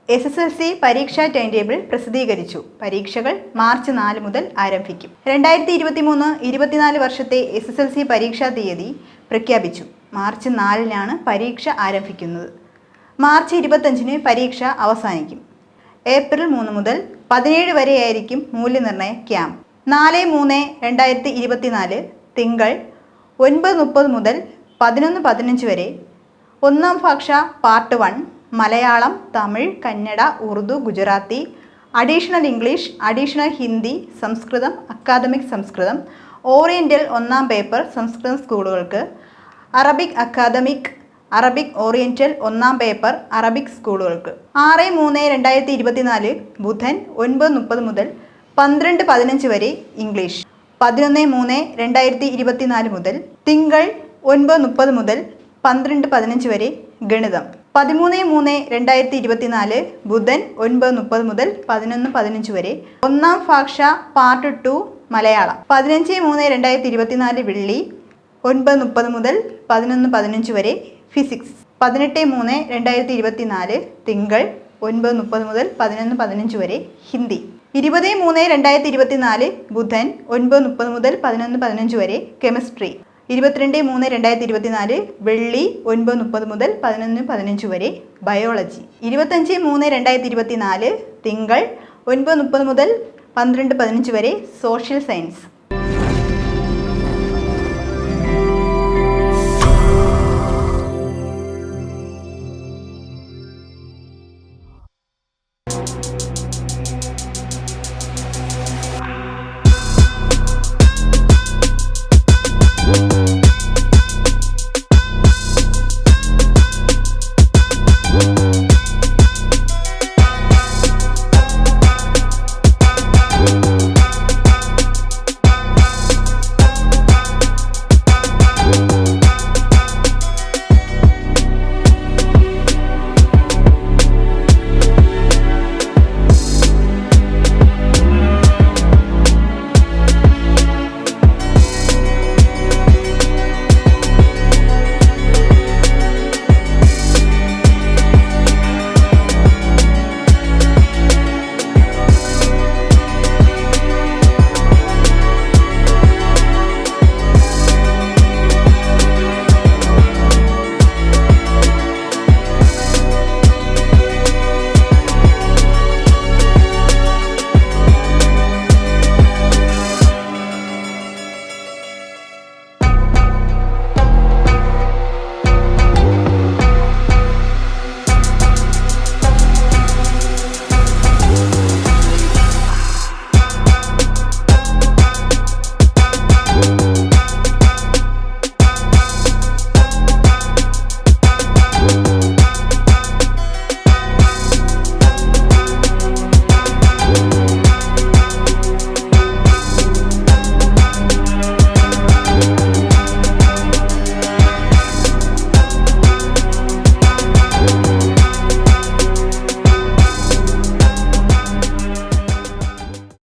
SSLC പരീക്ഷാ time table പ്രസിദ്ധീകരിച്ചു. പരീക്ഷകൾ മാർച്ച് 4 മുതൽ ആരംഭിക്കും. 2023-24 വർഷത്തെ SSLC പരീക്ഷാ തീയതി പ്രഖ്യാപിച്ചു. മാർച്ച് 4-നാണ് പരീക്ഷ ആരംഭിക്കുന്നത്. മാർച്ച് 25-ന് പരീക്ഷ അവസാനിക്കും. ഏപ്രിൽ 3 മുതൽ 17 വരെയായിരിക്കും മൂല്യനിർണ്ണയ ക്യാമ്പ്. 4-3-2024 തിങ്കൾ 9:30 മുതൽ 11:15 വരെ. ഒന്നാം ഭാഷ part 1 Malayalam, Tamil, Kannada, Urdu, Gujarati, additional English, additional Hindi, Sanskrit, academic Sanskrit, oriental ഒന്നാം പേപ്പർ സംസ്കൃതം സ്കൂളുകൾക്ക്, അറബിക് അക്കാദമിക്, അറബിക് ഓറിയൻ്റൽ ഒന്നാം പേപ്പർ അറബിക് സ്കൂളുകൾക്ക്. 6-3-2024 ബുധൻ 9:30 മുതൽ 12:15 വരെ ഇംഗ്ലീഷ്. 11-3-2024 മുതൽ തിങ്കൾ 9:30 മുതൽ 12:15 വരെ ഗണിതം. 13-3-2024 ബുധൻ 9:30 മുതൽ 11:15 വരെ ഒന്നാം ഭാഷ പാർട്ട് 2 മലയാളം. 15-3-2024 വെള്ളി 9:30 മുതൽ 11:15 വരെ ഫിസിക്സ്. 18-3-2024 തിങ്കൾ 9:30 മുതൽ 11:15 വരെ ഹിന്ദി. 20-3-2024 ബുധൻ 9:30 മുതൽ 11:15 വരെ കെമിസ്ട്രി. 22-3-2024 വെള്ളി 9:30 മുതൽ 11:15 വരെ ബയോളജി. 25-3-2024 തിങ്കൾ 9:30 മുതൽ 12:15 വരെ സോഷ്യൽ സയൻസ്.